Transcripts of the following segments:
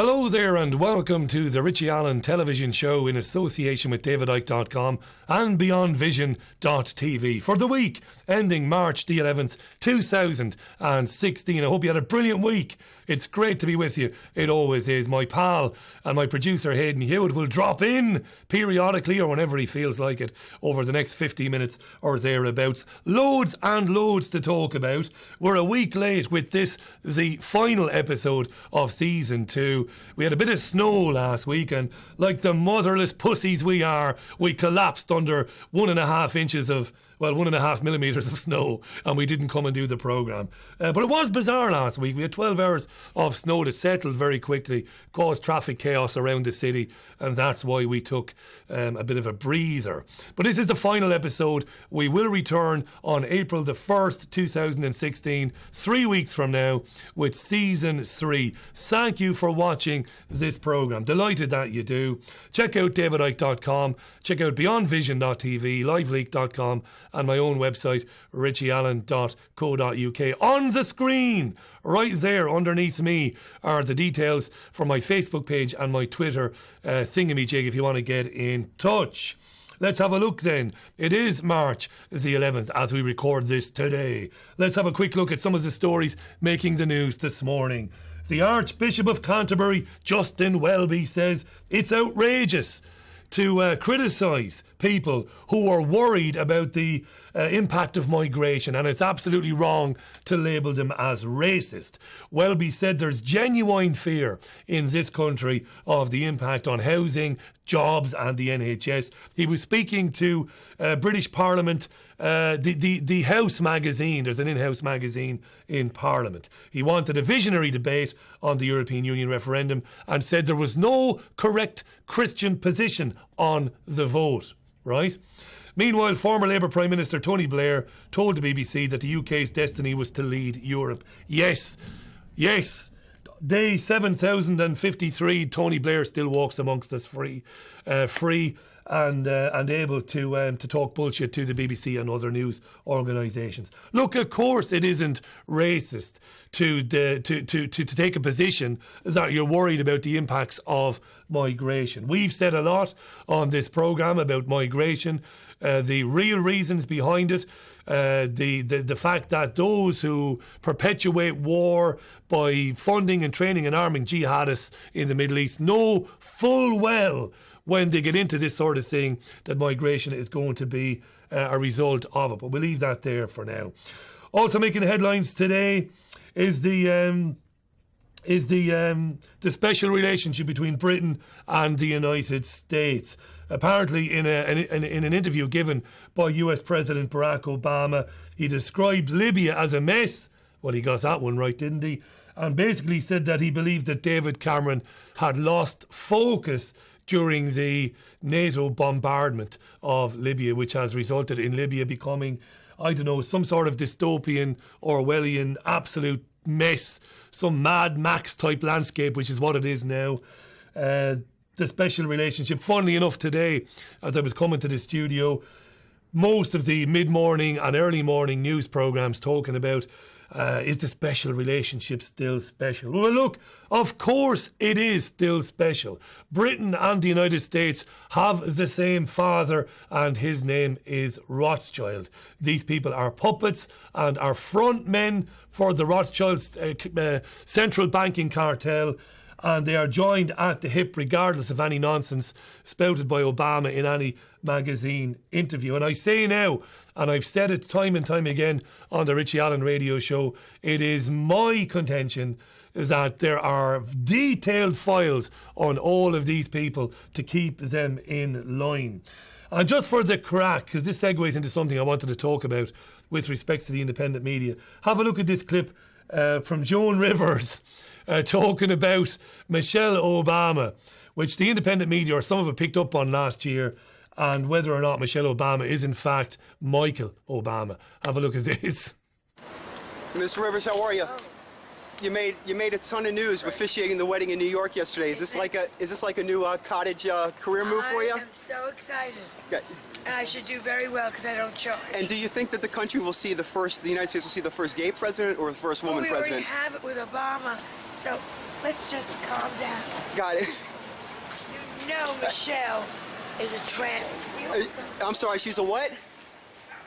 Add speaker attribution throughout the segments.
Speaker 1: Hello there and welcome to the Richie Allen television show in association with davidicke.com and beyondvision.tv for the week ending March the 11th, 2016. I hope you had a brilliant week. It's great to be with you. It always is. My pal and my producer Hayden Hewitt will drop in periodically or whenever he feels like it over the next 50 minutes or thereabouts. Loads and loads to talk about. We're a week late with this, the final episode of season 2. We had a bit of snow last week and like the motherless pussies we are, we collapsed under 1.5 inches of 1.5 millimetres of snow, and we didn't come and do the programme. But it was bizarre last week. We had 12 hours of snow that settled very quickly, caused traffic chaos around the city, and that's why we took a bit of a breather. But this is the final episode. We will return on April the 1st, 2016, 3 weeks from now, with Season 3. Thank you for watching this programme. Delighted that you do. Check out davidicke.com, check out beyondvision.tv, liveleak.com, and my own website, richieallen.co.uk. On the screen, right there underneath me, are the details for my Facebook page and my Twitter thingamajig if you want to get in touch. Let's have a look then. It is March the 11th as we record this today. Let's have a quick look at some of the stories making the news this morning. The Archbishop of Canterbury, Justin Welby, says it's outrageous to criticise people who are worried about the impact of migration, and it's absolutely wrong to label them as racist. Welby said there's genuine fear in this country of the impact on housing, jobs and the NHS. He was speaking to British Parliament, the House magazine. There's an in-house magazine in Parliament. He wanted a visionary debate on the European Union referendum and said there was no correct Christian position on the vote, right? Meanwhile, former Labour Prime Minister Tony Blair told the BBC that the UK's destiny was to lead Europe. Yes. Day 7,053, Tony Blair still walks amongst us free and able to talk bullshit to the BBC and other news organisations. Look, of course it isn't racist to take a position that you're worried about the impacts of migration. We've said a lot on this programme about migration, the real reasons behind it, the fact that those who perpetuate war by funding and training and arming jihadists in the Middle East know full well when they get into this sort of thing that migration is going to be a result of it. But we'll leave that there for now. Also making headlines today is the special relationship between Britain and the United States. Apparently, in an interview given by US President Barack Obama, he described Libya as a mess. Well, he got that one right, didn't he? And basically said that he believed that David Cameron had lost focus during the NATO bombardment of Libya, which has resulted in Libya becoming, I don't know, some sort of dystopian, Orwellian, absolute mess, some Mad Max type landscape, which is what it is now. The special relationship, funnily enough, today, as I was coming to the studio, most of the mid-morning and early morning news programmes talking about is the special relationship still special? Well, look, of course it is still special. Britain and the United States have the same father, and his name is Rothschild. These people are puppets and are front men for the Rothschild central banking cartel, and they are joined at the hip regardless of any nonsense spouted by Obama in any magazine interview. And I say now, and I've said it time and time again on the Richie Allen radio show, it is my contention that there are detailed files on all of these people to keep them in line. And just for the crack, because this segues into something I wanted to talk about with respect to the independent media, have a look at this clip from Joan Rivers talking about Michelle Obama, which the independent media, or some of it, picked up on last year, and whether or not Michelle Obama is in fact Michael Obama. Have a look at this.
Speaker 2: Mr. Rivers, how are you? You made a ton of news officiating the wedding in New York yesterday. Is this like a new cottage career move for you?
Speaker 3: I am so excited.
Speaker 2: Okay.
Speaker 3: And I should do very well because I don't charge.
Speaker 2: And do you think that the country will see the United States will see the first gay president or the first woman president?
Speaker 3: We already have it with Obama, so Let's just calm down.
Speaker 2: Got it.
Speaker 3: You know Michelle is a
Speaker 2: I'm sorry, she's a what?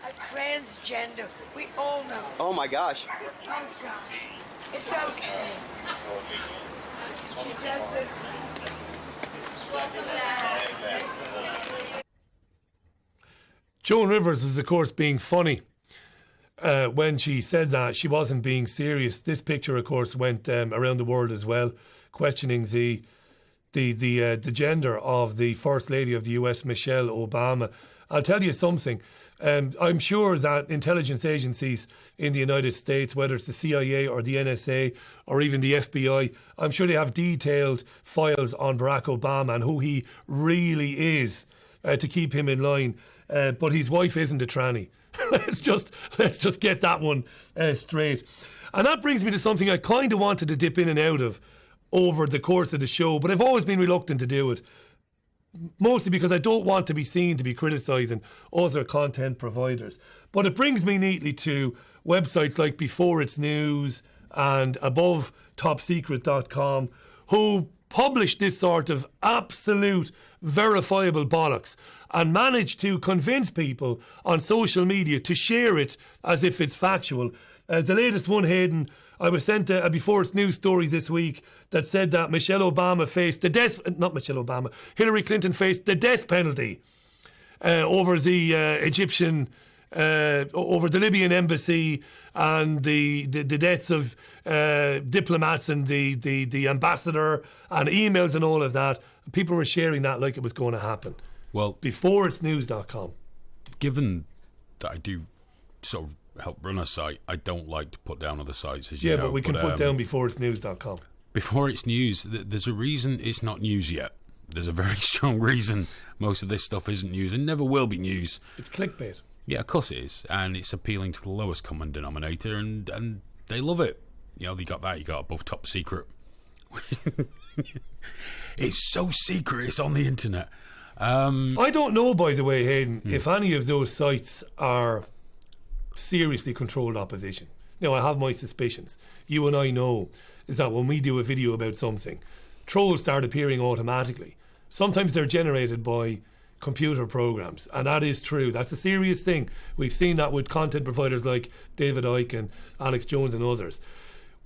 Speaker 3: a transgender. We all know.
Speaker 2: Oh my gosh.
Speaker 3: Oh gosh. It's okay. She does the
Speaker 1: Joan Rivers was, of course, being funny when she said that. She wasn't being serious. This picture, of course, went around the world as well, questioning the gender of the First Lady of the US, Michelle Obama. I'll tell you something. I'm sure that intelligence agencies in the United States, whether it's the CIA or the NSA or even the FBI, I'm sure they have detailed files on Barack Obama and who he really is to keep him in line. But his wife isn't a tranny. let's just get that one straight. And that brings me to something I kind of wanted to dip in and out of over the course of the show, but I've always been reluctant to do it. Mostly because I don't want to be seen to be criticising other content providers. But it brings me neatly to websites like Before It's News and AboveTopSecret.com, who publish this sort of absolute verifiable bollocks and manage to convince people on social media to share it as if it's factual. The latest one, Hayden, I was sent a Before It's News story this week that said that Hillary Clinton faced the death penalty over the Egyptian, over the Libyan embassy and the deaths of diplomats and the ambassador and emails and all of that. People were sharing that like it was going to happen.
Speaker 4: Well,
Speaker 1: BeforeIt'sNews.com.
Speaker 4: Given that I do sort of help run a site, I don't like to put down other sites, as you know.
Speaker 1: Yeah, but we can put down BeforeIt'sNews.com.
Speaker 4: Before It's News, there's a reason it's not news yet. There's a very strong reason most of this stuff isn't news and never will be news.
Speaker 1: It's clickbait.
Speaker 4: Yeah, of course it is. And it's appealing to the lowest common denominator, and they love it. You know, you got that, you got Above Top Secret. It's so secret, it's on the internet.
Speaker 1: I don't know, by the way, Hayden, if any of those sites are seriously controlled opposition. Now, I have my suspicions. You and I know is that when we do a video about something, trolls start appearing automatically. Sometimes they're generated by computer programs, and that is true. That's a serious thing. We've seen that with content providers like David Icke and Alex Jones and others.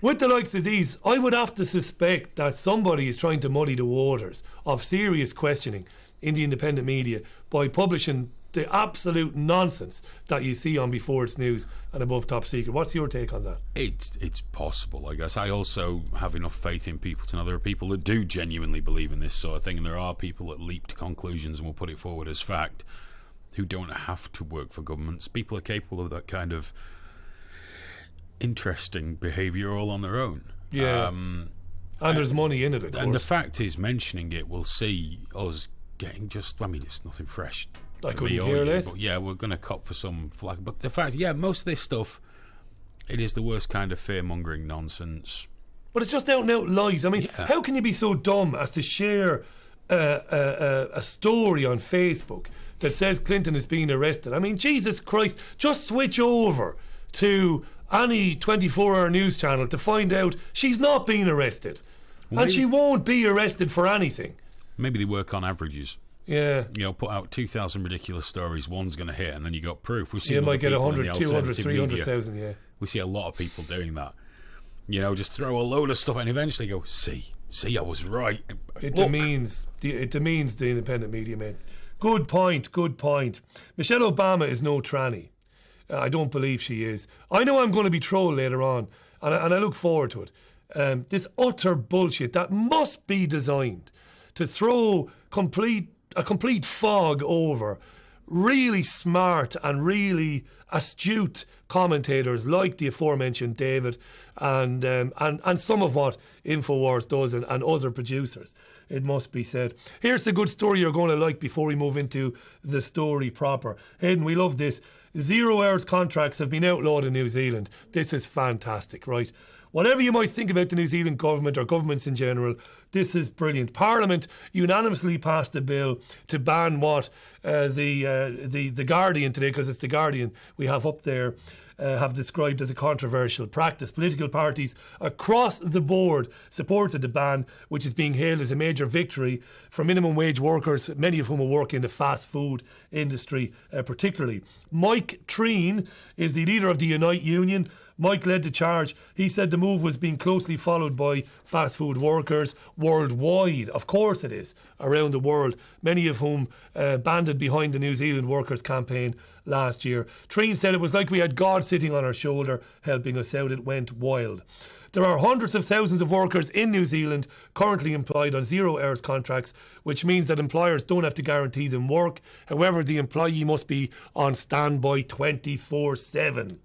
Speaker 1: With the likes of these, I would have to suspect that somebody is trying to muddy the waters of serious questioning in the independent media by publishing the absolute nonsense that you see on Before It's News and Above Top Secret. What's your take on that?
Speaker 4: It's possible, I guess. I also have enough faith in people to know there are people that do genuinely believe in this sort of thing, and there are people that leap to conclusions and will put it forward as fact who don't have to work for governments. People are capable of that kind of interesting behaviour all on their own.
Speaker 1: Yeah. And there's money in it, of course.
Speaker 4: And the fact is, mentioning it will see us getting just, I mean, it's nothing fresh.
Speaker 1: I couldn't care less.
Speaker 4: But yeah, we're going to cop for some flag. But the fact, yeah, most of this stuff, it is the worst kind of fear-mongering nonsense.
Speaker 1: But it's just out and out lies. I mean, how can you be so dumb as to share a story on Facebook that says Clinton is being arrested? I mean, Jesus Christ, just switch over to any 24-hour news channel to find out she's not being arrested. Well, and she won't be arrested for anything.
Speaker 4: Maybe they work on averages.
Speaker 1: Yeah.
Speaker 4: You know, put out 2,000 ridiculous stories, one's going to hit, and then you got proof. We've seen
Speaker 1: you might get
Speaker 4: 100,
Speaker 1: 200, 300,000, yeah.
Speaker 4: We see a lot of people doing that. You know, just throw a load of stuff and eventually go, see, I was right.
Speaker 1: It demeans the independent media, man. Good point. Michelle Obama is no tranny. I don't believe she is. I know I'm going to be trolled later on, and I look forward to it. This utter bullshit that must be designed to throw a complete fog over really smart and really astute commentators like the aforementioned David and some of what InfoWars does and other producers, it must be said. Here's the good story you're going to like before we move into the story proper. Hayden, we love this. 0 hours contracts have been outlawed in New Zealand. This is fantastic, right? Whatever you might think about the New Zealand government or governments in general, this is brilliant. Parliament unanimously passed a bill to ban what the Guardian today, because it's the Guardian we have up there, have described as a controversial practice. Political parties across the board supported the ban, which is being hailed as a major victory for minimum wage workers, many of whom will work in the fast food industry particularly. Mike Treen is the leader of the Unite Union. Mike led the charge. He said the move was being closely followed by fast food workers worldwide. Of course it is, around the world, many of whom banded behind the New Zealand Workers' Campaign last year. Treen said it was like we had God sitting on our shoulder helping us out. It went wild. There are hundreds of thousands of workers in New Zealand currently employed on 0 hours contracts, which means that employers don't have to guarantee them work. However, the employee must be on standby 24/7.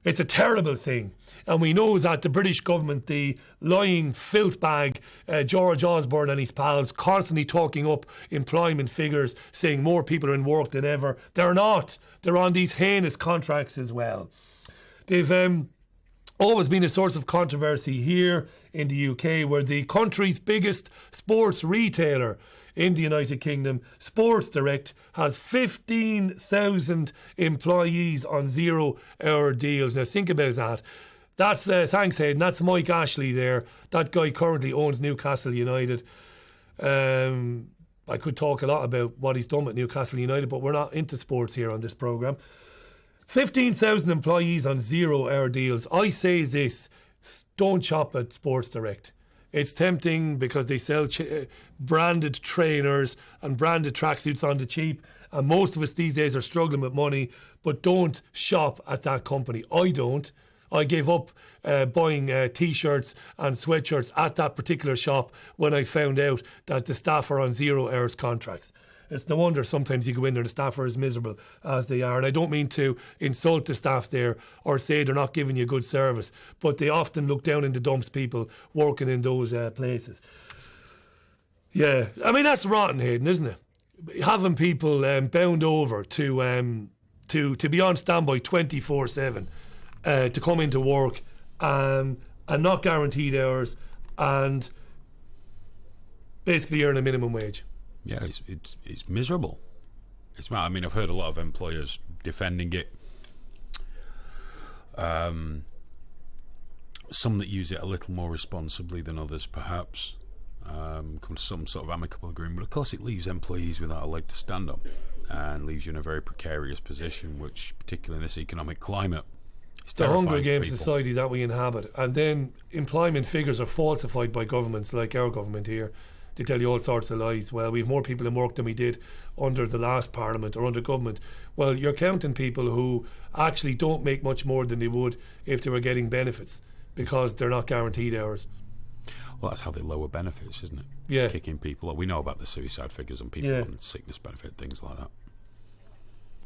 Speaker 1: It's a terrible thing. And we know that the British government, the lying filth bag, George Osborne and his pals, constantly talking up employment figures, saying more people are in work than ever. They're not. They're on these heinous contracts as well. They've always been a source of controversy here in the UK, where the country's biggest sports retailer in the United Kingdom, Sports Direct, has 15,000 employees on 0 hour deals. Now think about that. That's, thanks Hayden, that's Mike Ashley there. That guy currently owns Newcastle United. I could talk a lot about what he's done with Newcastle United, but we're not into sports here on this programme. 15,000 employees on 0 hour deals. I say this, don't shop at Sports Direct. It's tempting because they sell branded trainers and branded tracksuits on the cheap, and most of us these days are struggling with money, but don't shop at that company. I don't. I gave up buying t-shirts and sweatshirts at that particular shop when I found out that the staff are on 0 hours contracts. It's no wonder sometimes you go in there and the staff are as miserable as they are. And I don't mean to insult the staff there or say they're not giving you good service, but they often look down in the dumps, people working in those places. Yeah, I mean, that's rotten, Hayden, isn't it? Having people bound over to be on standby 24/7, to come into work and not guaranteed hours and basically earn a minimum wage.
Speaker 4: Yeah, it's miserable. I mean, I've heard a lot of employers defending it. Some that use it a little more responsibly than others, perhaps. Come to some sort of amicable agreement. But of course, it leaves employees without a leg to stand on and leaves you in a very precarious position, which, particularly in this economic climate, is terrifying.
Speaker 1: The Hunger Games
Speaker 4: people.
Speaker 1: society that we inhabit. And then employment figures are falsified by governments like our government here. They tell you all sorts of lies. Well, we have more people in work than we did under the last parliament or under government. Well, you're counting people who actually don't make much more than they would if they were getting benefits because they're not guaranteed hours.
Speaker 4: Well, that's how they lower benefits, isn't it?
Speaker 1: Yeah.
Speaker 4: Kicking people. We know about the suicide figures and people on sickness benefit, things like that.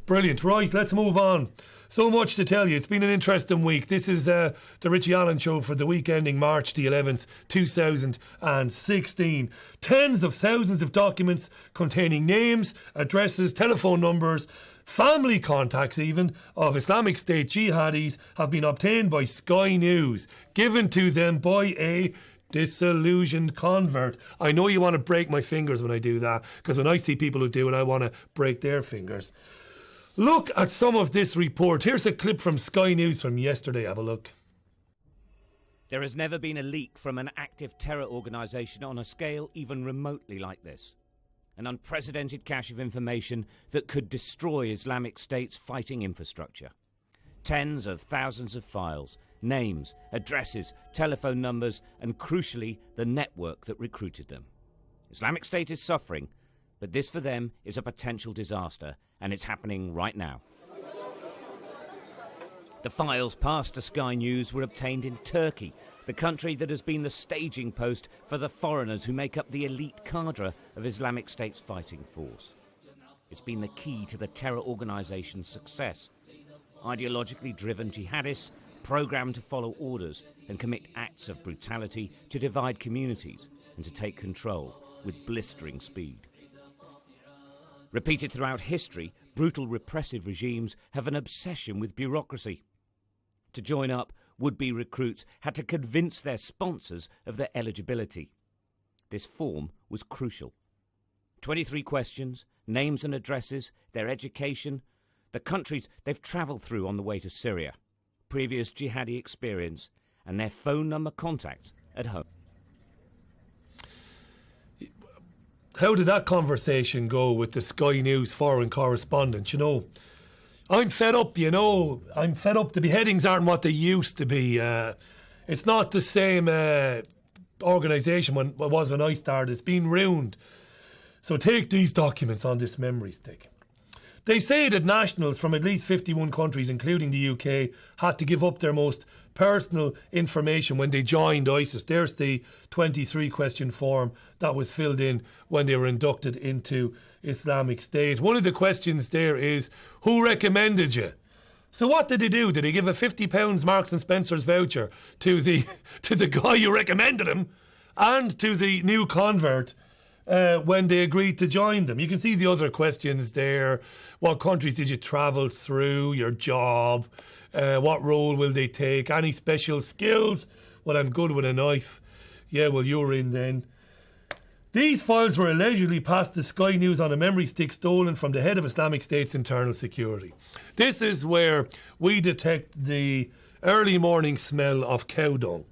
Speaker 1: Brilliant. Right, let's move on. So much to tell you. It's been an interesting week. This is the Richie Allen Show for the week ending March the 11th, 2016. Tens of thousands of documents containing names, addresses, telephone numbers, family contacts even, of Islamic State jihadis have been obtained by Sky News, given to them by a disillusioned convert. I know you want to break my fingers when I do that, because when I see people who do it, I want to break their fingers. Look at some of this report. Here's a clip from Sky News from yesterday. Have a look.
Speaker 5: There has never been a leak from an active terror organisation on a scale even remotely like this. An unprecedented cache of information that could destroy Islamic State's fighting infrastructure. Tens of thousands of files, names, addresses, telephone numbers, and crucially, the network that recruited them. Islamic State is suffering, but this for them is a potential disaster, and it's happening right now. The files passed to Sky News were obtained in Turkey, the country that has been the staging post for the foreigners who make up the elite cadre of Islamic State's fighting force. It's been the key to the terror organisation's success. Ideologically driven jihadists programmed to follow orders and commit acts of brutality to divide communities and to take control with blistering speed. Repeated throughout history, brutal repressive regimes have an obsession with bureaucracy. To join up would-be recruits had to convince their sponsors of their eligibility. This form was crucial. 23 questions, names and addresses, their education, the countries they've travelled through on the way to Syria, previous jihadi experience, and their phone number contacts at home.
Speaker 1: How did that conversation go with the Sky News foreign correspondent? You know, I'm fed up, I'm fed up. The beheadings aren't what they used to be. It's not the same organisation when it was when I started. It's been ruined. So take these documents on this memory stick. They say that nationals from at least 51 countries, including the UK, had to give up their most personal information when they joined ISIS. There's the 23-question form that was filled in when they were inducted into Islamic State. One of the questions there is, who recommended you? So what did they do? Did they give a £50 Marks and Spencer's voucher to the guy who recommended him and to the new convert when they agreed to join them? You can see the other questions there. What countries did you travel through? Your job? What role will they take? Any special skills? Well, I'm good with a knife. Yeah, well, you're in then. These files were allegedly passed to Sky News on a memory stick stolen from the head of Islamic State's internal security. This is where we detect the early morning smell of cow dung,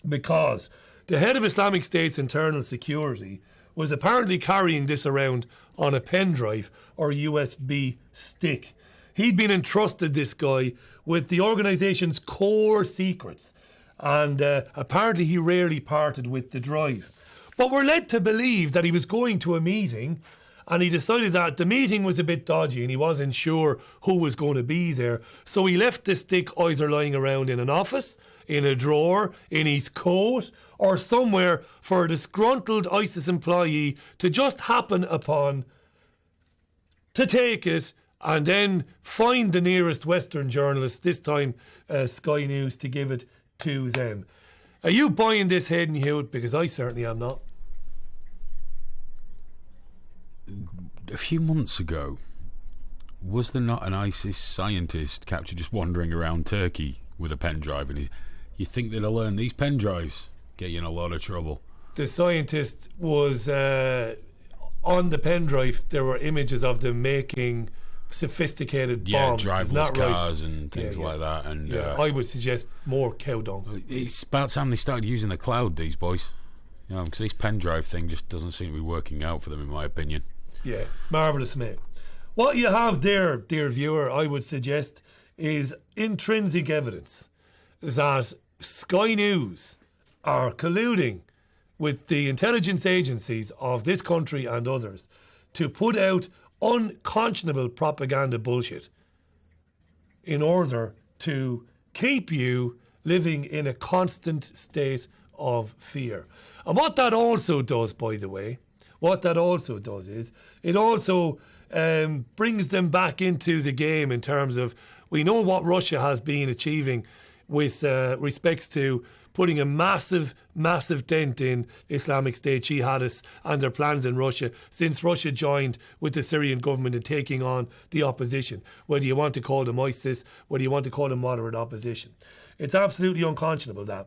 Speaker 1: because the head of Islamic State's internal security was apparently carrying this around on a pen drive or USB stick. He'd been entrusted, this guy, with the organisation's core secrets, and apparently he rarely parted with the drive. But we're led to believe that he was going to a meeting and he decided that the meeting was a bit dodgy and he wasn't sure who was going to be there. So he left the stick either lying around in an office, in a drawer, in his coat, or somewhere for a disgruntled ISIS employee to just happen upon, to take it and then find the nearest Western journalist, this time Sky News, to give it to them. Are you buying this, Hayden Hewitt? Because I certainly am not.
Speaker 4: A few months ago, was there not an ISIS scientist captured just wandering around Turkey with a pen drive? And you think they'd have learned these pen drives get you in a lot of trouble?
Speaker 1: The scientist was on the pen drive. There were images of them making sophisticated bombs.
Speaker 4: Driverless cars and things like that. And
Speaker 1: I would suggest more cow dung.
Speaker 4: It's about time they started using the cloud, these boys. You know, because this pen drive thing just doesn't seem to be working out for them, in my opinion.
Speaker 1: Yeah, marvellous, mate. What you have there, dear viewer, I would suggest, is intrinsic evidence that Sky News are colluding with the intelligence agencies of this country and others to put out unconscionable propaganda bullshit in order to keep you living in a constant state of fear. And what that also does, by the way, is it also brings them back into the game in terms of, we know what Russia has been achieving with respects to putting a massive dent in Islamic State jihadists and their plans in Russia since Russia joined with the Syrian government in taking on the opposition, whether you want to call them ISIS, whether you want to call them moderate opposition. It's absolutely unconscionable that.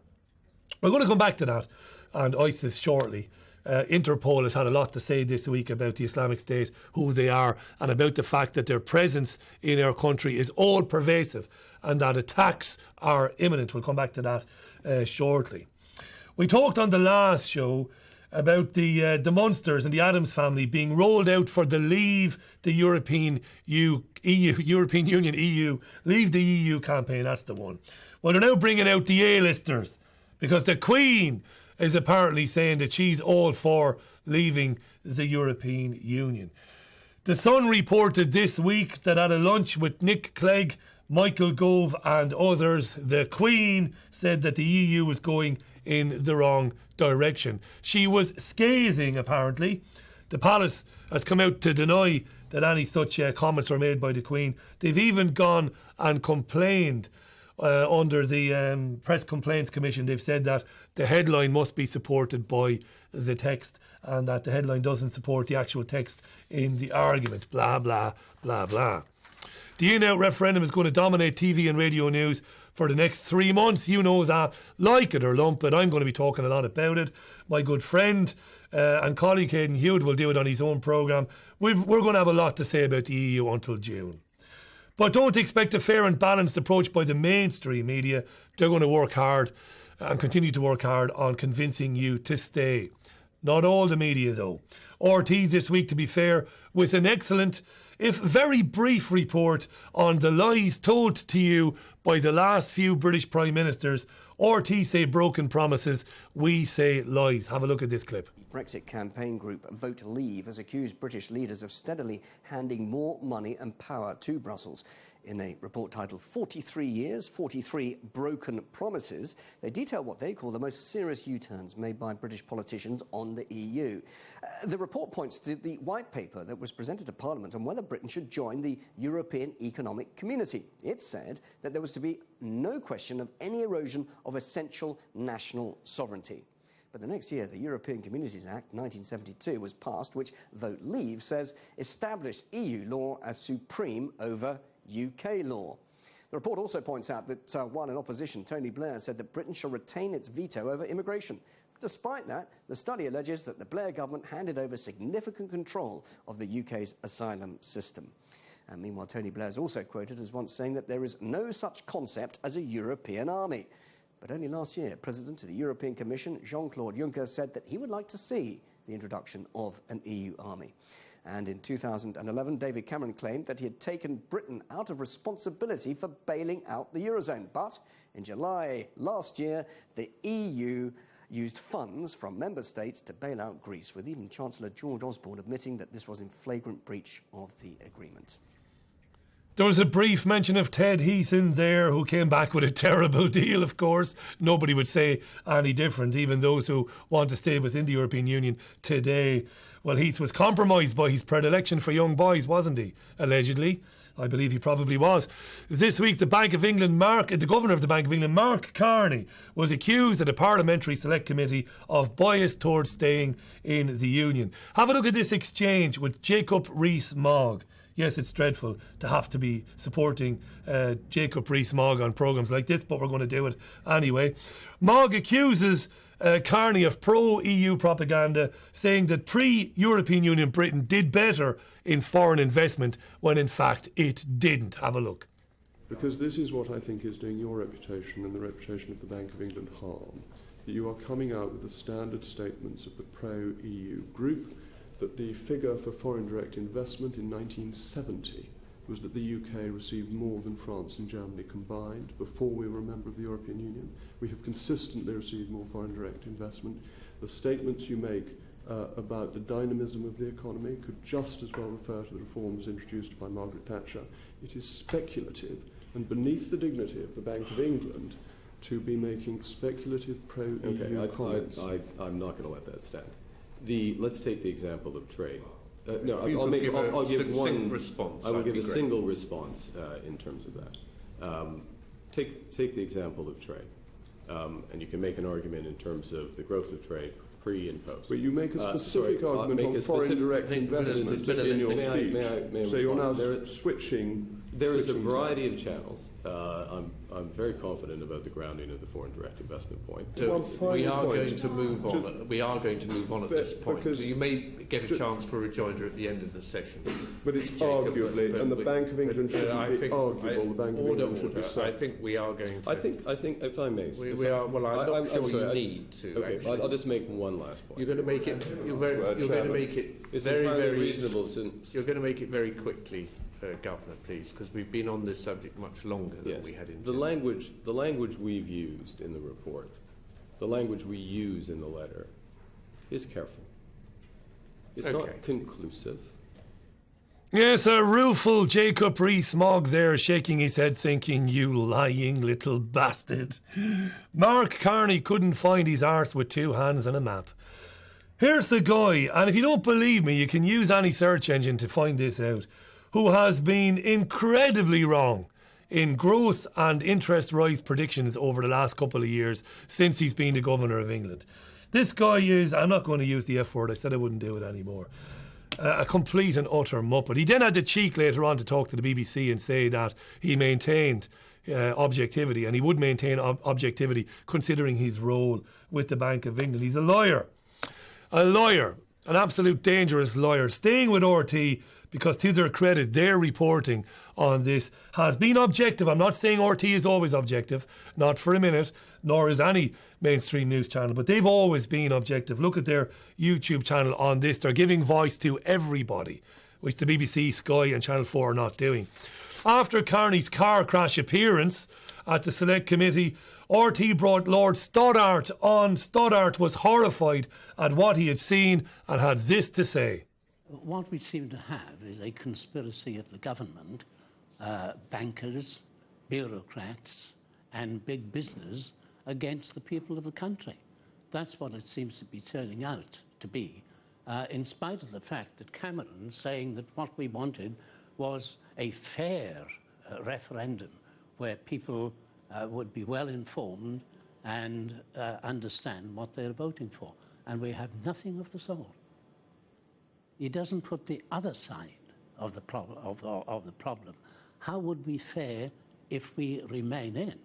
Speaker 1: We're going to come back to that and ISIS shortly. Interpol has had a lot to say this week about the Islamic State, who they are, and about the fact that their presence in our country is all pervasive and that attacks are imminent. We'll come back to that shortly. We talked on the last show about the Munsters and the Addams family being rolled out for the Leave the European Union, Leave the EU campaign. That's the one. Well, they're now bringing out the A-listers because the Queen is apparently saying that she's all for leaving the European Union. The Sun reported this week that at a lunch with Nick Clegg, Michael Gove and others, the Queen said that the EU was going in the wrong direction. She was scathing, apparently. The palace has come out to deny that any such comments were made by the Queen. They've even gone and complained under the Press Complaints Commission. They've said that the headline must be supported by the text and that the headline doesn't support the actual text in the argument. Blah, blah, blah, blah. The in-out referendum is going to dominate TV and radio news for the next 3 months. You know that. Like it or lump it, I'm going to be talking a lot about it. My good friend and colleague Hayden Hewitt will do it on his own programme. We're going to have a lot to say about the EU until June. But don't expect a fair and balanced approach by the mainstream media. They're going to work hard and continue to work hard on convincing you to stay. Not all the media, though. RT's this week, to be fair, with an excellent, if very brief report on the lies told to you by the last few British Prime Ministers. RT say broken promises, we say lies. Have a look at this clip.
Speaker 6: Brexit campaign group Vote Leave has accused British leaders of steadily handing more money and power to Brussels. In a report titled 43 Years, 43 Broken Promises, they detail what they call the most serious U-turns made by British politicians on the EU. The report points to the white paper that was presented to Parliament on whether Britain should join the European Economic Community. It said that there was to be no question of any erosion of essential national sovereignty. But the next year, the European Communities Act 1972 was passed, which Vote Leave says established EU law as supreme over UK law. The report also points out that while in opposition, Tony Blair said that Britain shall retain its veto over immigration. Despite that, the study alleges that the Blair government handed over significant control of the UK's asylum system. And meanwhile, Tony Blair is also quoted as once saying that there is no such concept as a European army. But only last year, President of the European Commission, Jean-Claude Juncker, said that he would like to see the introduction of an EU army. And in 2011, David Cameron claimed that he had taken Britain out of responsibility for bailing out the Eurozone. But in July last year, the EU used funds from member states to bail out Greece, with even Chancellor George Osborne admitting that this was in flagrant breach of the agreement.
Speaker 1: There was a brief mention of Ted Heath in there, who came back with a terrible deal, of course. Nobody would say any different, even those who want to stay within the European Union today. Well, Heath was compromised by his predilection for young boys, wasn't he? Allegedly. I believe he probably was. This week, the Bank of England, the Governor of the Bank of England, Mark Carney, was accused at a Parliamentary Select Committee of bias towards staying in the Union. Have a look at this exchange with Jacob Rees-Mogg. Yes, it's dreadful to have to be supporting Jacob Rees-Mogg on programmes like this, but we're going to do it anyway. Mogg accuses Carney of pro-EU propaganda, saying that pre-European Union Britain did better in foreign investment when in fact it didn't. Have a look.
Speaker 7: Because this is what I think is doing your reputation and the reputation of the Bank of England harm, that you are coming out with the standard statements of the pro-EU group, that the figure for foreign direct investment in 1970 was that the UK received more than France and Germany combined before we were a member of the European Union. We have consistently received more foreign direct investment. The statements you make about the dynamism of the economy could just as well refer to the reforms introduced by Margaret Thatcher. It is speculative and beneath the dignity of the Bank of England to be making speculative pro-EU comments.
Speaker 8: I'm not going to let that stand. Let's take the example of trade.
Speaker 9: I'll give one response.
Speaker 8: I will give a single response in terms of that. Take the example of trade, and you can make an argument in terms of the growth of trade pre and post.
Speaker 7: But you make a specific argument on foreign direct investment in your speech. So you're now switching.
Speaker 8: There is a variety of channels. I'm very confident about the grounding of the foreign direct investment point.
Speaker 9: So we are going to move on. We are going to move on at this point. So you may get a chance for a rejoinder at the end of the session.
Speaker 7: But it's arguably, and the Bank of England shouldn't be arguable. The Bank of England should be said.
Speaker 9: I think we are going to.
Speaker 8: I think, if I may.
Speaker 9: We are. Well, I'm not sure you need to.
Speaker 8: Okay, I'll just make one last point.
Speaker 9: You're going to make it. You're going to make it very
Speaker 8: reasonable. Since
Speaker 9: you're going to make it very quickly. Governor, please, because we've been on this subject much longer than we had intended.
Speaker 8: The language we've used in the report, the language we use in the letter, is careful. It's not conclusive.
Speaker 1: Yes, a rueful Jacob Rees-Mogg there, shaking his head thinking, you lying little bastard. Mark Carney couldn't find his arse with two hands and a map. Here's the guy, and if you don't believe me, you can use any search engine to find this out, who has been incredibly wrong in growth and interest rise predictions over the last couple of years since he's been the Governor of England. This guy is, I'm not going to use the F word, I said I wouldn't do it anymore, a complete and utter muppet. He then had the cheek later on to talk to the BBC and say that he maintained objectivity, and he would maintain objectivity considering his role with the Bank of England. He's a lawyer, an absolute dangerous lawyer, staying with RT because to their credit, their reporting on this has been objective. I'm not saying RT is always objective, not for a minute, nor is any mainstream news channel, but they've always been objective. Look at their YouTube channel on this. They're giving voice to everybody, which the BBC, Sky and Channel 4 are not doing. After Carney's car crash appearance at the Select Committee, RT brought Lord Stoddart on. Stoddart was horrified at what he had seen and had this to say.
Speaker 10: What we seem to have is a conspiracy of the government, bankers, bureaucrats and big business against the people of the country. That's what it seems to be turning out to be, in spite of the fact that Cameron saying that what we wanted was a fair referendum where people would be well informed and understand what they're voting for. And we have nothing of the sort. He doesn't put the other side of the problem. How would we fare if we remain in?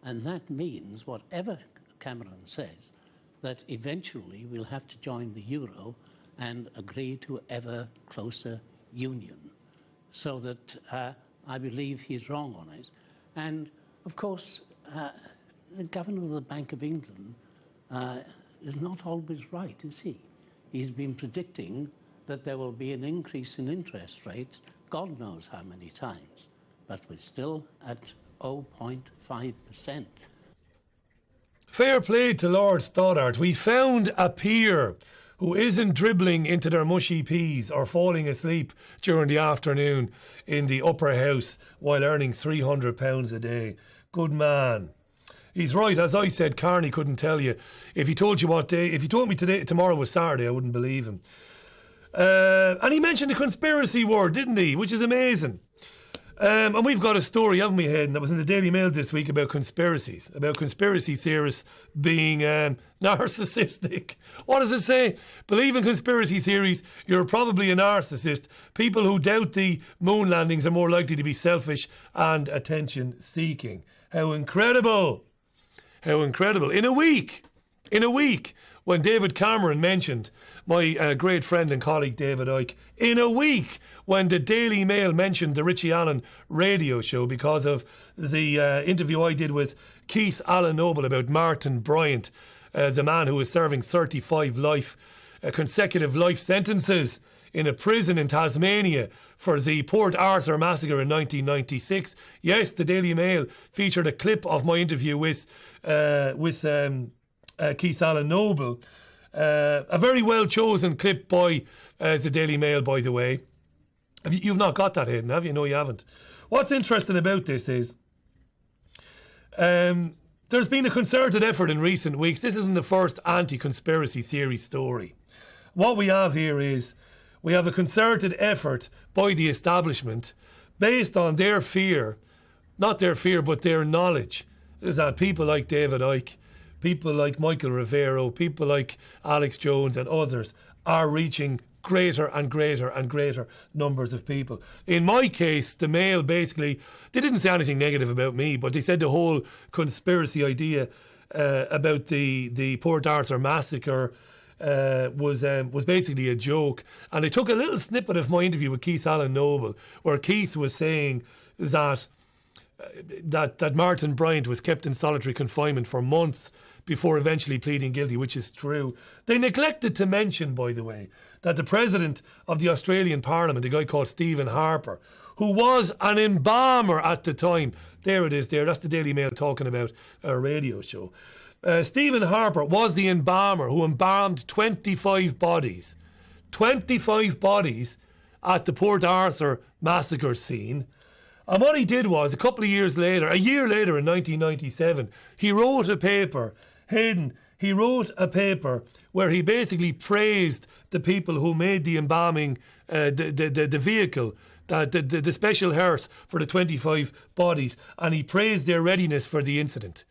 Speaker 10: And that means, whatever Cameron says, that eventually we'll have to join the euro and agree to ever closer union. So that I believe he's wrong on it. And, of course, the governor of the Bank of England is not always right, is he? He's been predicting that there will be an increase in interest rates, God knows how many times, but we're still at 0.5%.
Speaker 1: Fair play to Lord Stoddart. We found a peer who isn't dribbling into their mushy peas or falling asleep during the afternoon in the upper house while earning £300 a day. Good man. He's right. As I said, Carney couldn't tell you. If he told you what day, if he told me tomorrow was Saturday, I wouldn't believe him. And he mentioned the conspiracy word, didn't he? Which is amazing. And we've got a story, haven't we, Hayden, that was in the Daily Mail this week about conspiracies, about conspiracy theorists being narcissistic. What does it say? Believe in conspiracy theories, you're probably a narcissist. People who doubt the moon landings are more likely to be selfish and attention-seeking. How incredible. How incredible. In a week, when David Cameron mentioned my great friend and colleague David Icke, in a week when the Daily Mail mentioned the Richie Allen radio show because of the interview I did with Keith Allen Noble about Martin Bryant, the man who was serving 35 consecutive life sentences in a prison in Tasmania for the Port Arthur massacre in 1996. Yes, the Daily Mail featured a clip of my interview with Keith Allen Noble. A very well chosen clip by the Daily Mail, by the way. You've not got that, Hayden, have you? No, you haven't. What's interesting about this is there's been a concerted effort in recent weeks. This isn't the first anti-conspiracy theory story. What we have here is we have a concerted effort by the establishment based on their fear, not their fear, but their knowledge, is that people like David Icke, people like Michael Rivero, people like Alex Jones and others are reaching greater and greater and greater numbers of people. In my case, the Mail basically, they didn't say anything negative about me, but they said the whole conspiracy idea about the Port Arthur massacre was basically a joke. And they took a little snippet of my interview with Keith Allen Noble, where Keith was saying that Martin Bryant was kept in solitary confinement for months before eventually pleading guilty, which is true. They neglected to mention, by the way, that the President of the Australian Parliament, a guy called Stephen Harper, who was an embalmer at the time, there it is there, that's the Daily Mail talking about a radio show. Stephen Harper was the embalmer who embalmed 25 bodies at the Port Arthur massacre scene. And what he did was, a year later in 1997, he wrote a paper, Hayden, where he basically praised the people who made the embalming, the vehicle, the special hearse for the 25 bodies, and he praised their readiness for the incident.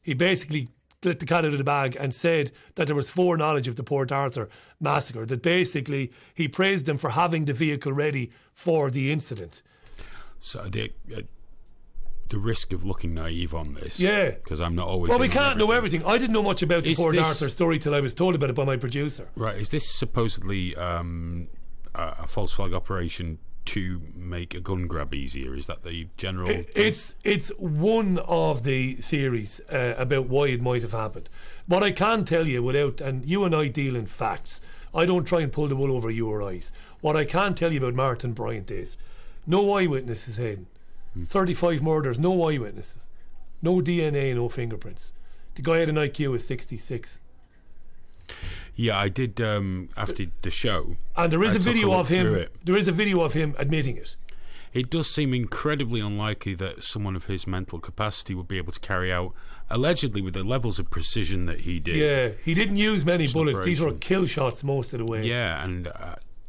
Speaker 1: He basically let the cat out of the bag and said that there was foreknowledge of the Port Arthur massacre, that basically he praised them for having the vehicle ready for the incident.
Speaker 4: So the risk of looking naive on this.
Speaker 1: Yeah.
Speaker 4: Because I'm not always.
Speaker 1: Well, we can't know everything. I didn't know much about the Port Arthur story till I was told about it by my producer.
Speaker 4: Right. Is this supposedly a false flag operation to make a gun grab easier? Is that the general?
Speaker 1: It's one of the theories about why it might have happened. What I can tell you and you and I deal in facts. I don't try and pull the wool over your eyes. What I can tell you about Martin Bryant is no eyewitnesses hidden. 35 murders, no eyewitnesses. No DNA, no fingerprints. The guy had an IQ of 66.
Speaker 4: Yeah, I did after the show.
Speaker 1: And there is a video of him. There is a video of him admitting it.
Speaker 4: It does seem incredibly unlikely that someone of his mental capacity would be able to carry out, allegedly with the levels of precision that he did.
Speaker 1: Yeah, he didn't use many bullets. These were kill shots most of the way.
Speaker 4: Yeah, and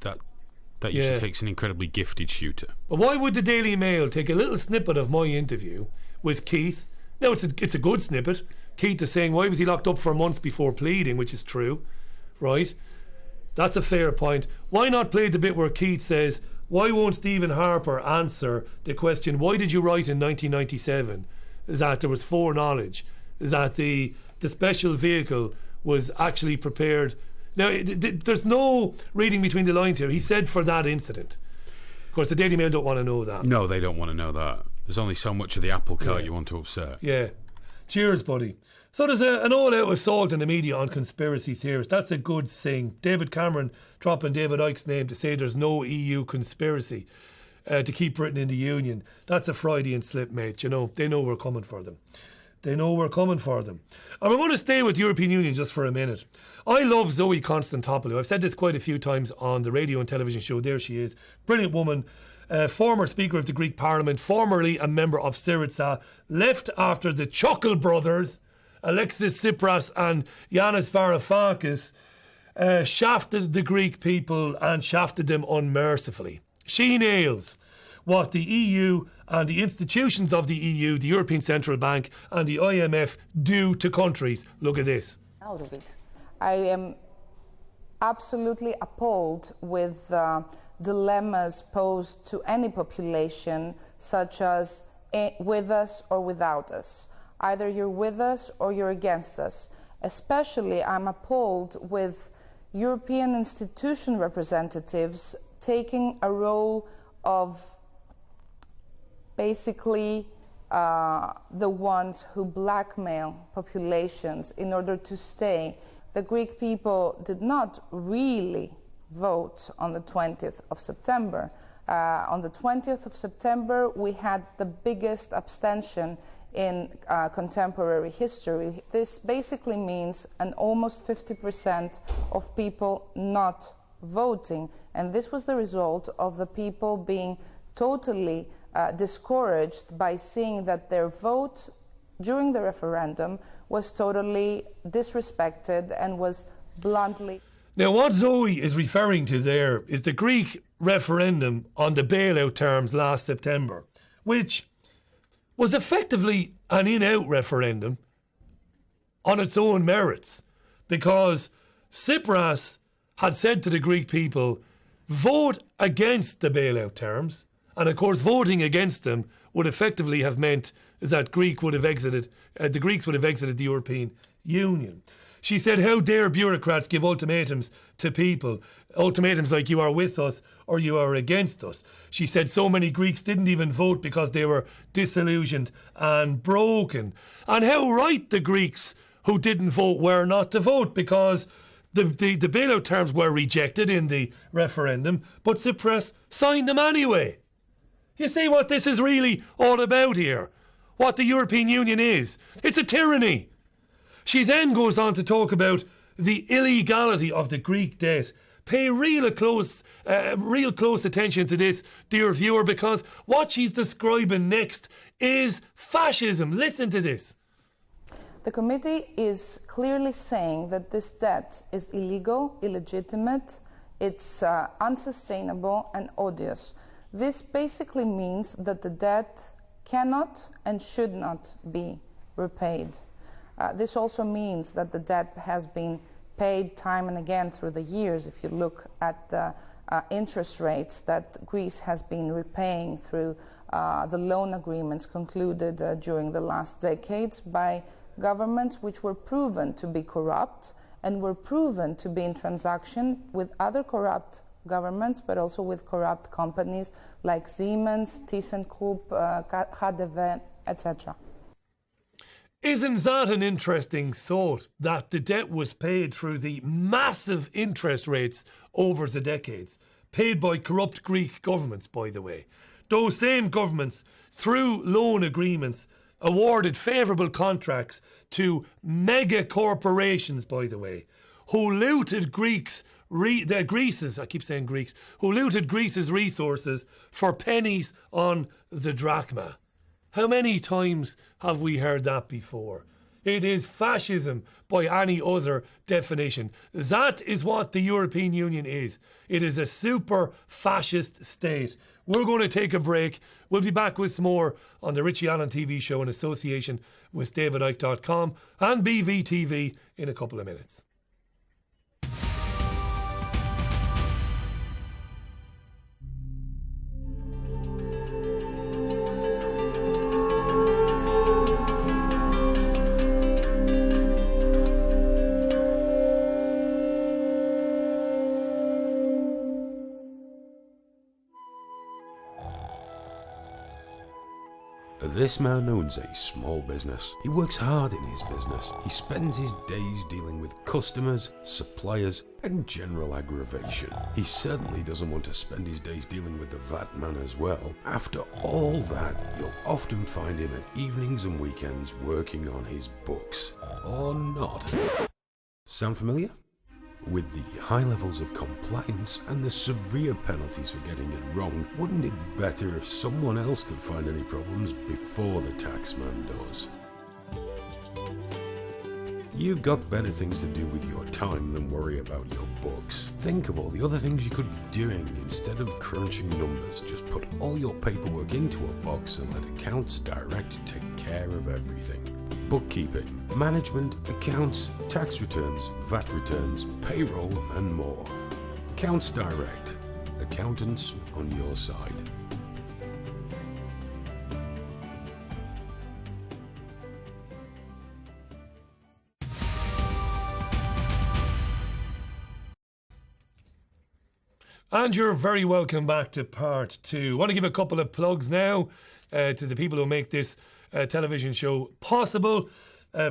Speaker 4: that usually takes an incredibly gifted shooter.
Speaker 1: But why would the Daily Mail take a little snippet of my interview with Keith? Now, it's a good snippet. Keith is saying, why was he locked up for months before pleading, which is true, right? That's a fair point. Why not play the bit where Keith says, why won't Stephen Harper answer the question, why did you write in 1997 that there was foreknowledge, that the special vehicle was actually prepared? Now, there's no reading between the lines here. He said for that incident. Of course, the Daily Mail don't want to know that.
Speaker 4: No, they don't want to know that. There's only so much of the apple cart you want to upset.
Speaker 1: Yeah. Cheers, buddy. So there's an all-out assault in the media on conspiracy theorists. That's a good thing. David Cameron dropping David Icke's name to say there's no EU conspiracy to keep Britain in the Union. That's a Freudian slip, mate. You know, they know we're coming for them. They know we're coming for them. And we're going to stay with the European Union just for a minute. I love Zoe Konstantopoulou. I've said this quite a few times on the radio and television show. There she is. Brilliant woman. Former Speaker of the Greek Parliament. Formerly a member of Syriza. Left after the Chuckle brothers, Alexis Tsipras and Yanis Varoufakis, shafted the Greek people and shafted them unmercifully. She nails what the EU and the institutions of the EU, the European Central Bank and the IMF do to countries. Look at this.
Speaker 11: Out of it. I am absolutely appalled with dilemmas posed to any population, such as with us or without us. Either you're with us or you're against us. Especially, I'm appalled with European institution representatives taking a role of basically the ones who blackmail populations in order to stay. The Greek people did not really vote on the 20th of September. On the 20th of September, we had the biggest abstention in contemporary history. This basically means an almost 50% of people not voting. And this was the result of the people being totally discouraged by seeing that their vote during the referendum was totally disrespected and was bluntly...
Speaker 1: Now, what Zoe is referring to there is the Greek referendum on the bailout terms last September, which was effectively an in-out referendum on its own merits, because Tsipras had said to the Greek people, vote against the bailout terms, and of course voting against them would effectively have meant that the Greeks would have exited the European Union. She said, how dare bureaucrats give ultimatums to people, ultimatums like you are with us or you are against us. She said so many Greeks didn't even vote because they were disillusioned and broken. And how right the Greeks who didn't vote were not to vote, because the bailout terms were rejected in the referendum, but Tsipras signed them anyway. You see what this is really all about here? What the European Union is? It's a tyranny. She then goes on to talk about the illegality of the Greek debt. Pay real close attention to this, dear viewer, because what she's describing next is fascism. Listen to this.
Speaker 11: The committee is clearly saying that this debt is illegal, illegitimate, it's unsustainable and odious. This basically means that the debt cannot and should not be repaid. This also means that the debt has been paid time and again through the years. If you look at the interest rates that Greece has been repaying through the loan agreements concluded during the last decades by governments which were proven to be corrupt and were proven to be in transaction with other corrupt governments, but also with corrupt companies like Siemens, ThyssenKrupp, KaDeWe, etc.
Speaker 1: Isn't that an interesting thought, that the debt was paid through the massive interest rates over the decades, paid by corrupt Greek governments, by the way. Those same governments, through loan agreements, awarded favourable contracts to mega corporations, by the way, who looted Greece's resources for pennies on the drachma. How many times have we heard that before? It is fascism by any other definition. That is what the European Union is. It is a super fascist state. We're going to take a break. We'll be back with some more on the Richie Allen TV show in association with DavidIcke.com and BVTV in a couple of minutes.
Speaker 12: This man owns a small business. He works hard in his business. He spends his days dealing with customers, suppliers, and general aggravation. He certainly doesn't want to spend his days dealing with the VAT man as well. After all that, you'll often find him at evenings and weekends working on his books. Or not. Sound familiar? With the high levels of compliance and the severe penalties for getting it wrong, wouldn't it be better if someone else could find any problems before the taxman does? You've got better things to do with your time than worry about your books. Think of all the other things you could be doing instead of crunching numbers. Just put all your paperwork into a box and let Accounts Direct take care of everything. Bookkeeping, management, accounts, tax returns, VAT returns, payroll, and more. Accounts Direct. Accountants on your side.
Speaker 1: And you're very welcome back to part two. I want to give a couple of plugs now to the people who make this television show possible.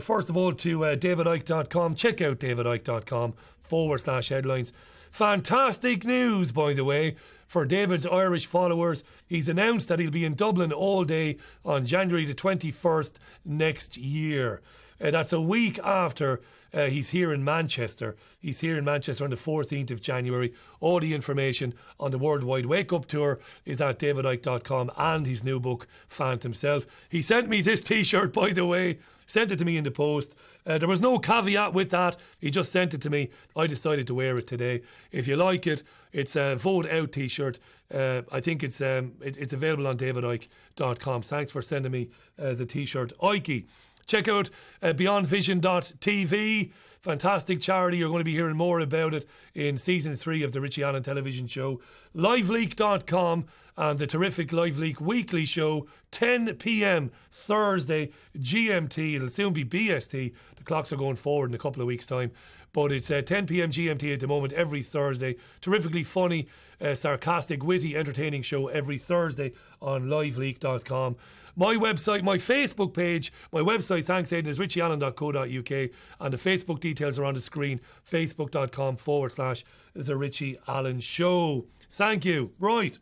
Speaker 1: First of all, to DavidIcke.com. Check out DavidIcke.com/headlines. Fantastic news, by the way, for David's Irish followers. He's announced that he'll be in Dublin all day on January the 21st next year. That's a week after he's here in Manchester. He's here in Manchester on the 14th of January. All the information on the Worldwide Wake Up Tour is at davidicke.com and his new book, Phantom Self. He sent me this t-shirt, by the way. Sent it to me in the post. There was no caveat with that. He just sent it to me. I decided to wear it today. If you like it, it's a Vote Out t-shirt. I think it's available on davidicke.com. Thanks for sending me the t-shirt. Ikey. Check out beyondvision.tv. Fantastic charity. You're going to be hearing more about it in season 3 of the Richie Allen television show. Liveleak.com and the terrific LiveLeak weekly show, 10 p.m. Thursday GMT. It'll soon be BST. The clocks are going forward in a couple of weeks' time. But it's 10 p.m. GMT at the moment every Thursday. Terrifically funny, sarcastic, witty, entertaining show every Thursday on liveleak.com. My website, my Facebook page, my website, thanks Aidan, is richieallen.co.uk, and the Facebook details are on the screen, facebook.com/The Richie Allen Show. Thank you. Right.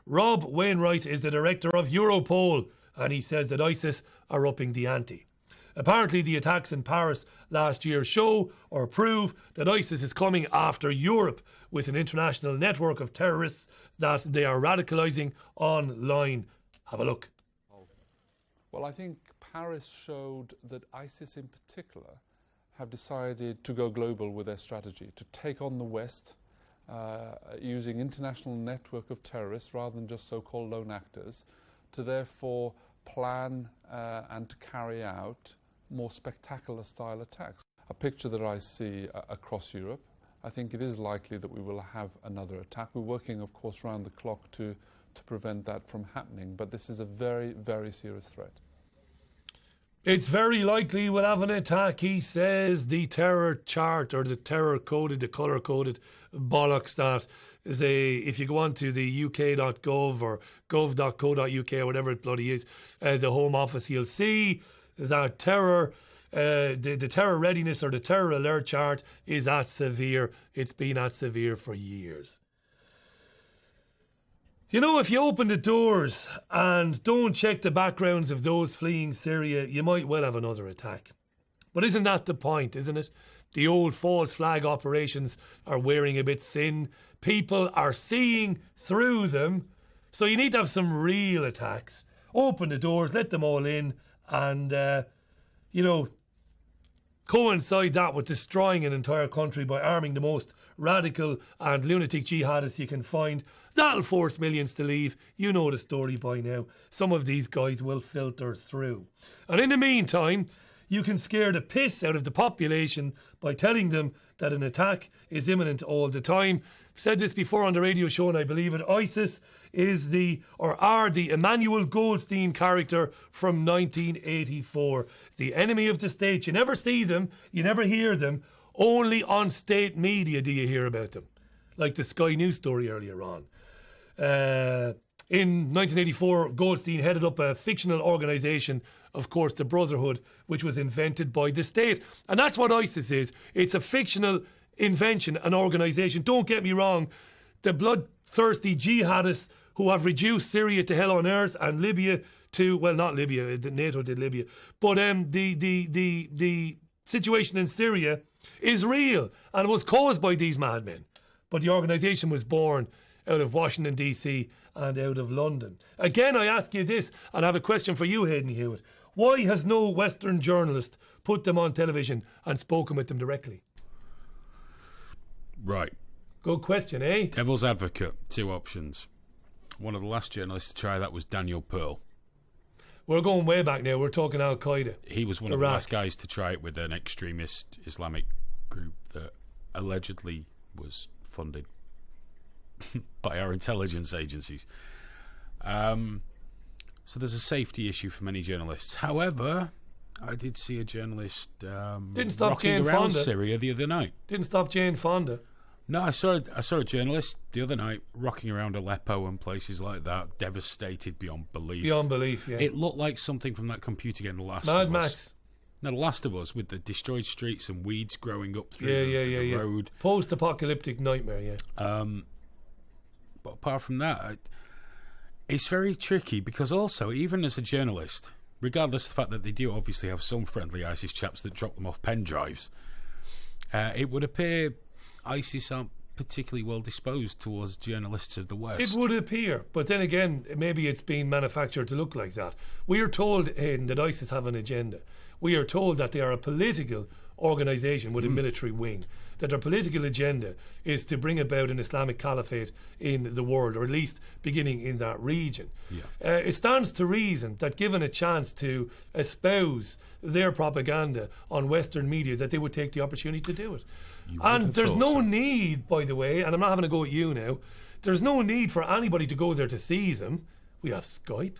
Speaker 1: Rob Wainwright is the director of Europol, and he says that ISIS are upping the ante. Apparently the attacks in Paris last year show or prove that ISIS is coming after Europe with an international network of terrorists that they are radicalising online. Have a look.
Speaker 13: Well, I think Paris showed that ISIS in particular have decided to go global with their strategy, to take on the West using international network of terrorists rather than just so-called lone actors, to therefore plan and to carry out more spectacular style attacks. A picture that I see across Europe, I think it is likely that we will have another attack. We're working, of course, round the clock to to prevent that from happening. But this is a very, very serious threat.
Speaker 1: It's very likely we'll have an attack, he says. The terror chart, or the terror-coded, the colour-coded bollocks that is if you go on to the uk.gov or gov.co.uk or whatever it bloody is, the Home Office, you'll see that terror, the terror readiness or the terror alert chart is at severe. It's been at severe for years. You know, if you open the doors and don't check the backgrounds of those fleeing Syria, you might well have another attack. But isn't that the point, isn't it? The old false flag operations are wearing a bit thin. People are seeing through them. So you need to have some real attacks. Open the doors, let them all in, and, coincide that with destroying an entire country by arming the most radical and lunatic jihadists you can find. That'll force millions to leave. You know the story by now. Some of these guys will filter through. And in the meantime, you can scare the piss out of the population by telling them that an attack is imminent all the time. I've said this before on the radio show, and I believe it. ISIS is the Emmanuel Goldstein character from 1984. It's the enemy of the state. You never see them, you never hear them. Only on state media do you hear about them. Like the Sky News story earlier on. In 1984, Goldstein headed up a fictional organisation, of course, the Brotherhood, which was invented by the state. And that's what ISIS is. It's a fictional invention, an organisation. Don't get me wrong. The bloodthirsty jihadists who have reduced Syria to hell on earth and Libya to, well, not Libya, NATO did Libya, but the situation in Syria is real and was caused by these madmen. But the organisation was born out of Washington, D.C. and out of London. Again, I ask you this, and I have a question for you, Hayden Hewitt. Why has no Western journalist put them on television and spoken with them directly?
Speaker 4: Right.
Speaker 1: Good question, eh?
Speaker 4: Devil's advocate, two options. One of the last journalists to try that was Daniel Pearl.
Speaker 1: We're going way back now. We're talking Al-Qaeda.
Speaker 4: He was one of the last guys to try it with an extremist Islamic group that allegedly was funded by our intelligence agencies. So there's a safety issue for many journalists. However, I did see a journalist
Speaker 1: didn't stop
Speaker 4: rocking
Speaker 1: Jane
Speaker 4: around
Speaker 1: Fonda.
Speaker 4: Syria the other night.
Speaker 1: Didn't stop Jane Fonda.
Speaker 4: No, I saw a journalist the other night rocking around Aleppo and places like that, devastated beyond belief.
Speaker 1: Beyond belief, yeah.
Speaker 4: It looked like something from that computer game, The Last
Speaker 1: Mad
Speaker 4: of Us.
Speaker 1: Max.
Speaker 4: No, The Last of Us, with the destroyed streets and weeds growing up through the road.
Speaker 1: Post-apocalyptic nightmare, yeah.
Speaker 4: But apart from that, it's very tricky because also, even as a journalist, regardless of the fact that they do obviously have some friendly ISIS chaps that drop them off pen drives, it would appear ISIS aren't particularly well disposed towards journalists of the West.
Speaker 1: It would appear, but then again, maybe it's been manufactured to look like that. We are told, Hayden, that ISIS have an agenda. We are told that they are a political organisation with a military wing, that their political agenda is to bring about an Islamic caliphate in the world, or at least beginning in that region.
Speaker 4: Yeah.
Speaker 1: It stands to reason that given a chance to espouse their propaganda on Western media, that they would take the opportunity to do it. And there's no need, by the way, and I'm not having a go at you now, there's no need for anybody to go there to seize them. We have Skype.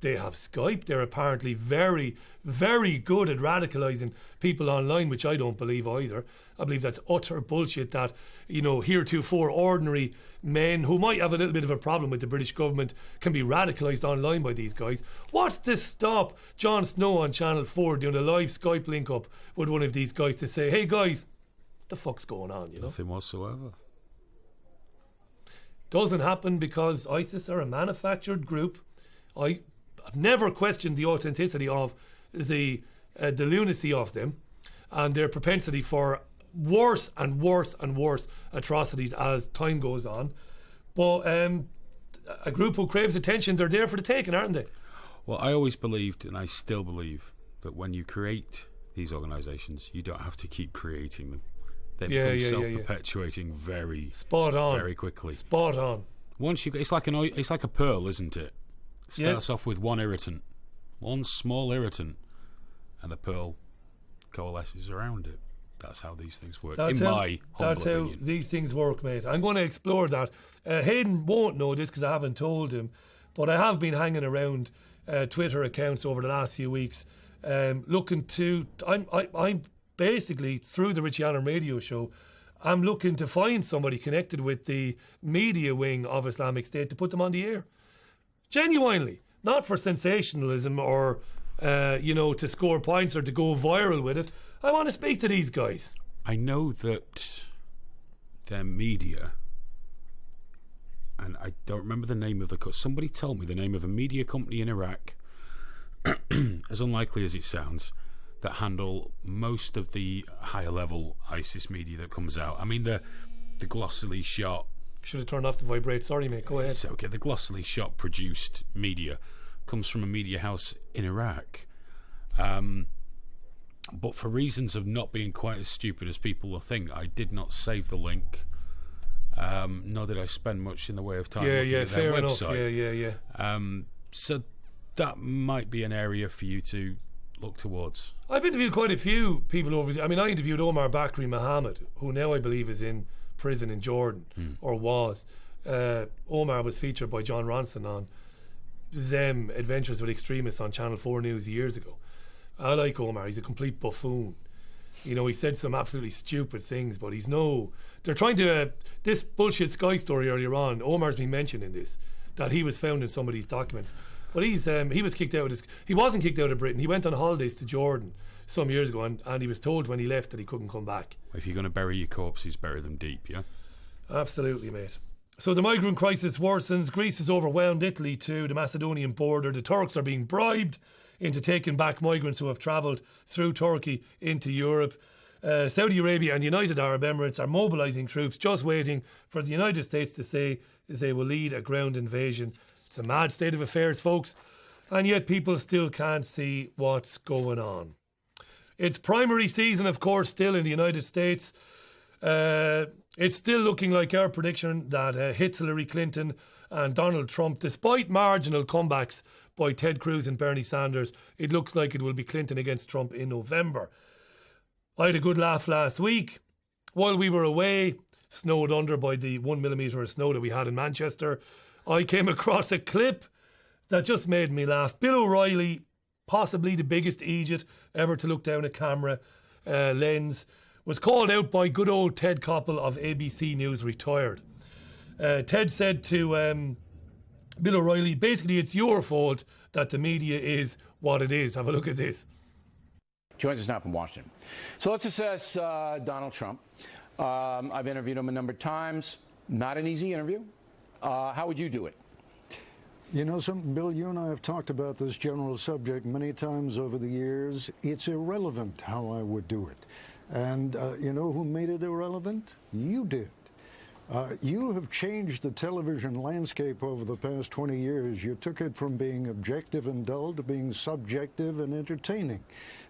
Speaker 1: They have Skype. They're apparently very, very good at radicalising people online, which I don't believe either. I believe that's utter bullshit that, heretofore ordinary men who might have a little bit of a problem with the British government can be radicalised online by these guys. What's to stop Jon Snow on Channel 4 doing a live Skype link-up with one of these guys to say, hey guys, what the fuck's going on,
Speaker 4: Nothing whatsoever.
Speaker 1: Doesn't happen because ISIS are a manufactured group. I've never questioned the authenticity of the lunacy of them and their propensity for worse and worse and worse atrocities as time goes on. But a group who craves attention, they're there for the taking, aren't they?
Speaker 4: Well, I always believed, and I still believe, that when you create these organisations, you don't have to keep creating them. They become self-perpetuating very quickly.
Speaker 1: Spot on.
Speaker 4: Once you, it's like a pearl, isn't it? Starts off with one irritant, one small irritant, and the pearl coalesces around it. That's how these things work,
Speaker 1: That's
Speaker 4: in
Speaker 1: how,
Speaker 4: my humble
Speaker 1: That's how
Speaker 4: opinion.
Speaker 1: these things work, mate. I'm going to explore that. Hayden won't know this because I haven't told him, but I have been hanging around Twitter accounts over the last few weeks, looking to. I'm basically through the Richie Allen radio show. I'm looking to find somebody connected with the media wing of Islamic State to put them on the air. Genuinely, not for sensationalism or to score points or to go viral with it. I want to speak to these guys.
Speaker 4: I know that their media, and I don't remember the name of somebody told me the name of a media company in Iraq, as unlikely as it sounds, that handle most of the higher level ISIS media that comes out. I mean, the glossily shot...
Speaker 1: Should have turned off the vibrate. Sorry, mate. Go ahead.
Speaker 4: It's okay. The glossily shot produced media comes from a media house in Iraq. But for reasons of not being quite as stupid as people think, I did not save the link. Nor did I spend much in the way of time looking at their website.
Speaker 1: Yeah.
Speaker 4: So that might be an area for you to look towards.
Speaker 1: I've interviewed quite a few people over. I mean, I interviewed Omar Bakri Mohammed, who now I believe is in prison in Jordan, or was. Omar was featured by John Ronson on Zem Adventures with Extremists on Channel 4 News years ago. I like Omar. He's a complete buffoon. He said some absolutely stupid things, but they're trying to this bullshit Sky story earlier on. Omar's been mentioning this, that he was found in some of these documents, but he was kicked out of he wasn't kicked out of Britain. He went on holidays to Jordan some years ago, and he was told when he left that he couldn't come back.
Speaker 4: If you're going to bury your corpses, bury them deep, yeah?
Speaker 1: Absolutely, mate. So the migrant crisis worsens. Greece has overwhelmed Italy to the Macedonian border. The Turks are being bribed into taking back migrants who have travelled through Turkey into Europe. Saudi Arabia and the United Arab Emirates are mobilising troops, just waiting for the United States to say they will lead a ground invasion. It's a mad state of affairs, folks, and yet people still can't see what's going on. It's primary season, of course, still in the United States. It's still looking like our prediction that hits Hillary Clinton and Donald Trump, despite marginal comebacks by Ted Cruz and Bernie Sanders. It looks like it will be Clinton against Trump in November. I had a good laugh last week. While we were away, snowed under by the 1 millimetre of snow that we had in Manchester, I came across a clip that just made me laugh. Bill O'Reilly, possibly the biggest idiot ever to look down a camera lens, was called out by good old Ted Koppel of ABC News, retired. Ted said to Bill O'Reilly, basically it's your fault that the media is what it is. Have a look at this.
Speaker 14: Joins us now from Washington. So let's assess Donald Trump. I've interviewed him a number of times. Not an easy interview. How would you do it?
Speaker 15: You know something, Bill, you and I have talked about this general subject many times over the years. It's irrelevant how I would do it. And you know who made it irrelevant? You did. You have changed the television landscape over the past 20 years. You took it from being objective and dull to being subjective and entertaining.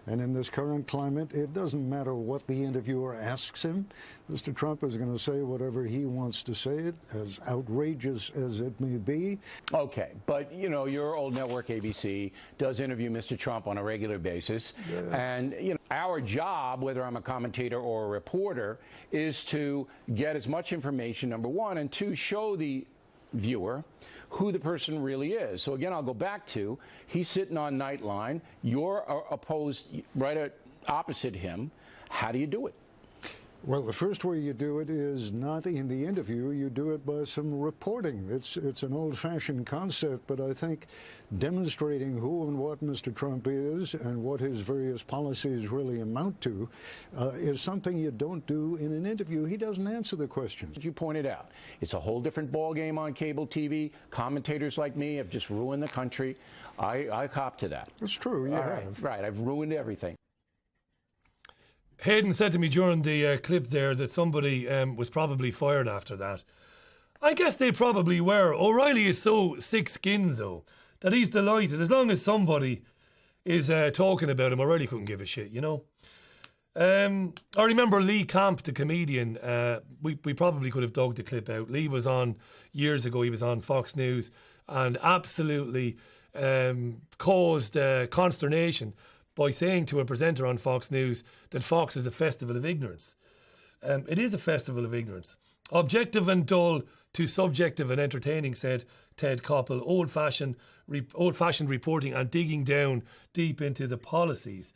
Speaker 15: And in this current climate, it doesn't matter what the interviewer asks him. Mr. Trump is going to say whatever he wants to say, it as outrageous as it may be.
Speaker 14: Okay, but you know, your old network ABC does interview Mr. Trump on a regular basis. Yeah. And you know, our job, whether I'm a commentator or a reporter, is to get as much information, number one, and two, show the viewer who the person really is. So again, I'll go back to, he's sitting on Nightline, you're opposed right opposite him. How do you do it?
Speaker 15: Well, the first way you do it is not in the interview. You do it by some reporting. It's an old-fashioned concept, but I think demonstrating who and what Mr. Trump is and what his various policies really amount to is something you don't do in an interview. He doesn't answer the questions.
Speaker 14: As you pointed out, it's a whole different ballgame on cable TV. Commentators like me have just ruined the country. I cop to that.
Speaker 15: That's true. You have.
Speaker 14: Right. I've ruined everything.
Speaker 1: Hayden said to me during the clip there that somebody was probably fired after that. I guess they probably were. O'Reilly is so thick-skinned, though, that he's delighted. As long as somebody is talking about him, O'Reilly couldn't give a shit, you know. I remember Lee Camp, the comedian. We probably could have dug the clip out. Lee was on years ago. He was on Fox News and absolutely caused consternation by saying to a presenter on Fox News that Fox is a festival of ignorance. It is a festival of ignorance. Objective and dull to subjective and entertaining, said Ted Koppel. Old-fashioned reporting and digging down deep into the policies.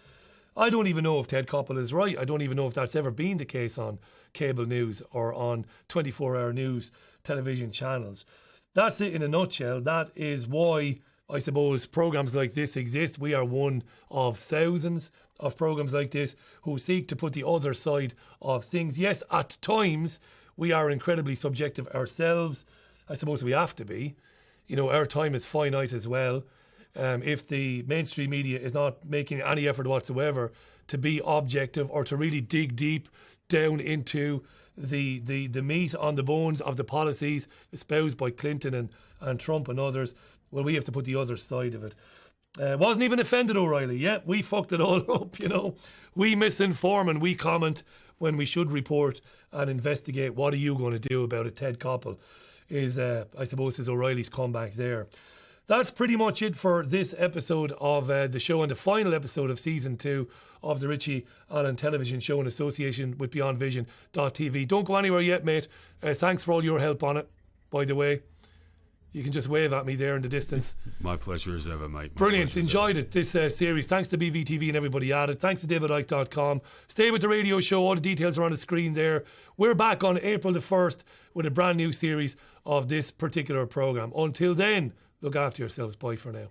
Speaker 1: I don't even know if Ted Koppel is right. I don't even know if that's ever been the case on cable news or on 24-hour news television channels. That's it in a nutshell. That is why, I suppose, programmes like this exist. We are one of thousands of programmes like this who seek to put the other side of things. Yes, at times we are incredibly subjective ourselves. I suppose we have to be. You know, our time is finite as well. If the mainstream media is not making any effort whatsoever to be objective or to really dig deep down into the meat on the bones of the policies espoused by Clinton and Trump and others, well, we have to put the other side of it. Wasn't even offended, O'Reilly. Yeah, we fucked it all up, you know. We misinform and we comment when we should report and investigate. What are you going to do about it? Ted Koppel is, I suppose, is O'Reilly's comeback there. That's pretty much it for this episode of the show, and the final episode of Season 2 of the Richie Allen Television Show in association with BeyondVision.tv. Don't go anywhere yet, mate. Thanks for all your help on it, by the way. You can just wave at me there in the distance.
Speaker 4: My pleasure as ever, mate.
Speaker 1: Brilliant. Enjoyed it, this series. Thanks to BVTV and everybody at it. Thanks to DavidIke.com. Stay with the radio show. All the details are on the screen there. We're back on April the 1st with a brand new series of this particular programme. Until then, look after yourselves. Bye for now.